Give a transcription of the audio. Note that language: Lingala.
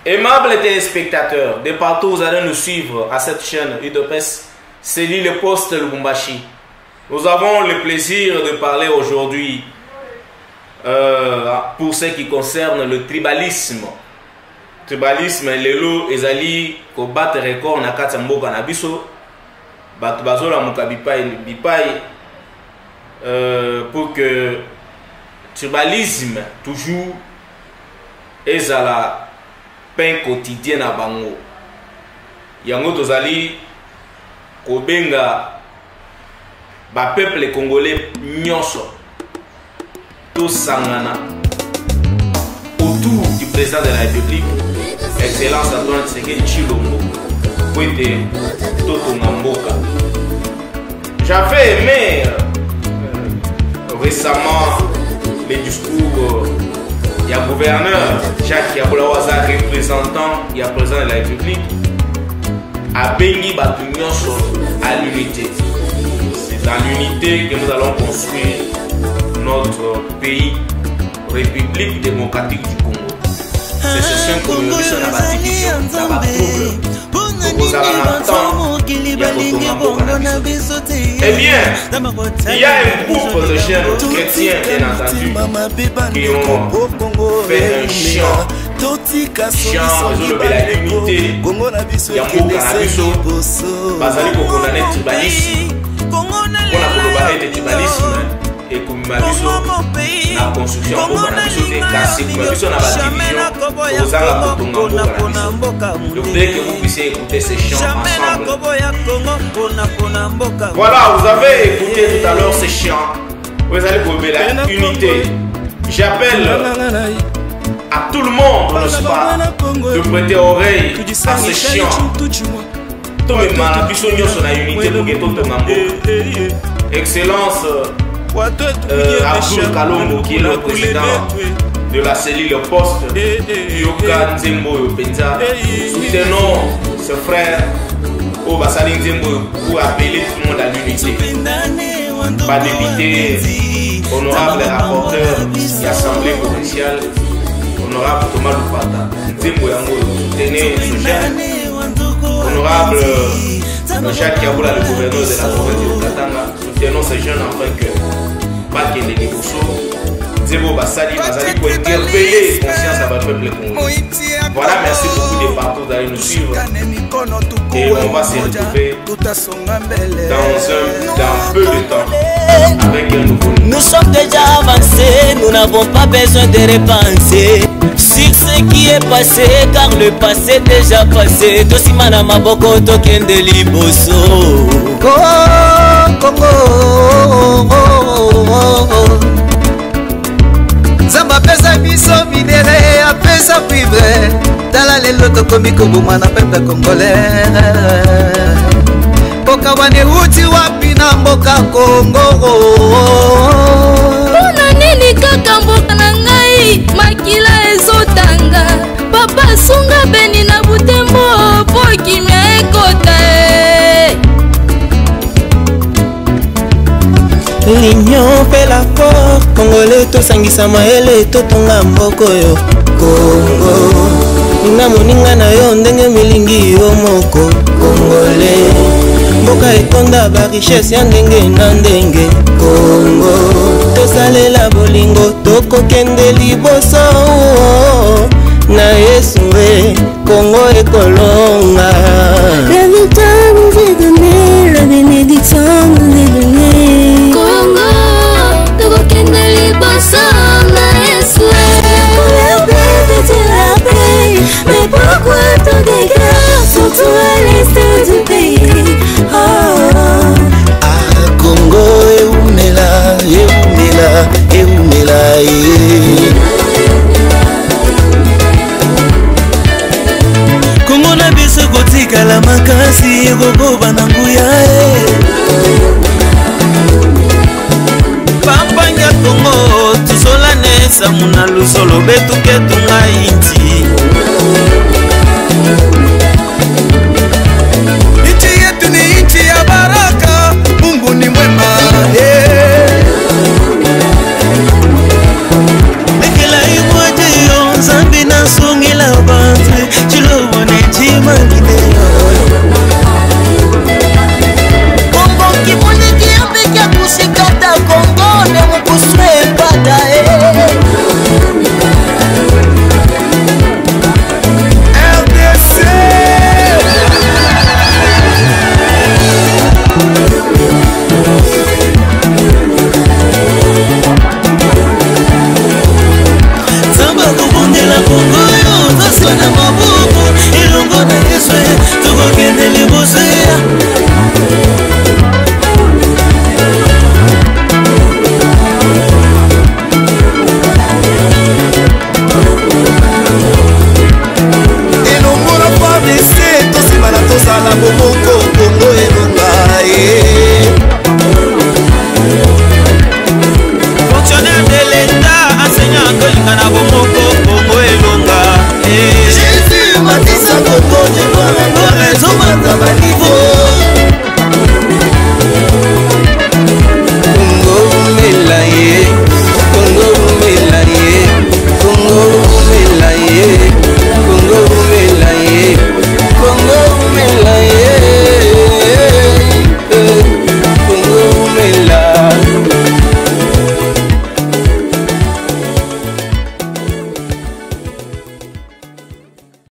Aimables téléspectateurs, de partout vous allez nous suivre à cette chaîne UDPS, c'est l'île Poste Lubumbashi. Nous avons le plaisir de parler aujourd'hui pour ce qui concerne le tribalisme. Tribalisme, lelo ezali ko battre record na kati mboka na biso. Batu bazola muka bipai pour que tribalisme toujours ezala pain quotidien na bango. Yango tozali kobenga ba peuple congolais nyonso tous sangana autour du président de la République, Excellence Antoine Tshisekedi Tshilombo, pour aider Toto Ngamboka. J'avais aimé récemment les discours du gouverneur Jacques Yabulawaza, représentant et président de la République, à Bengi Batunyonso à l'unité. C'est dans l'unité que nous allons construire notre pays, République démocratique du Congo. C'est ce que nous avons la division, la trouble. Eh bien, il y a un groupe de jeunes chrétiens, bien entendu, qui ont fait un chant. Chant de la unité. Il y a un groupe canabiso. Basali pour condamner le tribalisme. Pour la condamner le tribalisme. Et comme Mabiso, la construction pour Mabiso est cassée. Mabiso n'a pas de division. Aux Arabes, je voudrais que vous puissiez écouter ces chants ensemble. Voilà, vous avez écouté tout à l'heure ces chants. Vous allez trouver la unité. J'appelle à tout le monde, n'est-ce pas, de prêter oreille à ces chants. Tout le monde a besoin de la unité pour que tout le monde. Excellence. Abdul Kalombo qui est le président de la cellule Poste, Yoka Nzembo Benza. Soutenons ce frère au Bassali Nzembo pour appeler tout le monde à l'unité. Pas d'éviter, honorable rapporteur de l'Assemblée provinciale, honorable Thomas Lupata, Nzembo Yango, soutenez ce jeune, honorable Jacques Yaboula, le gouverneur de la province de Katanga, soutenons ces jeunes afin que Bakende Neboso, Nzembo Bassali, Bazali pour interpeller conscience à votre peuple congolais. Voilà, merci beaucoup de partout d'aller nous suivre. Et on va se retrouver dans peu de temps avec un nouveau. Nous sommes déjà avancés, nous n'avons pas besoin de repenser sur ce qui est passé, car le passé est déjà passé. Tosimana maboko tokende liboso. Zamba pesa biso minere, apesa fibre. Dala lelo tokomi koboma na peuple congolais. Boka wane uti wapi na mboka Congo. Pona nini kaka mboka na ngai makila ezotanga. Papa sunga beni na butembo po kimia ekota. L'union fait la force, Congolais to sangisa maele to tonga mboko yo Congo. Ninga moninga na yo ndenge milingi yo moko Congolais. Mboka etonda ba richesse ya ndenge na ndenge Congo. Tosalela bolingo tokokende liboso na Yesu e Congo ekolonga. La victoire nous est donnée, la bénédiction nous est donnée. Congo, tokokende liboso na Yesu e. Combien de tu la paix, mais pourquoi ton dégât, surtout à l'est du pays. Ah, Congo eumela, eumela, eumela Congo na biso kotika la makasi ekokoba na nguya Pampanya Congo tuzola nesa muna lusolo betuke tunga inti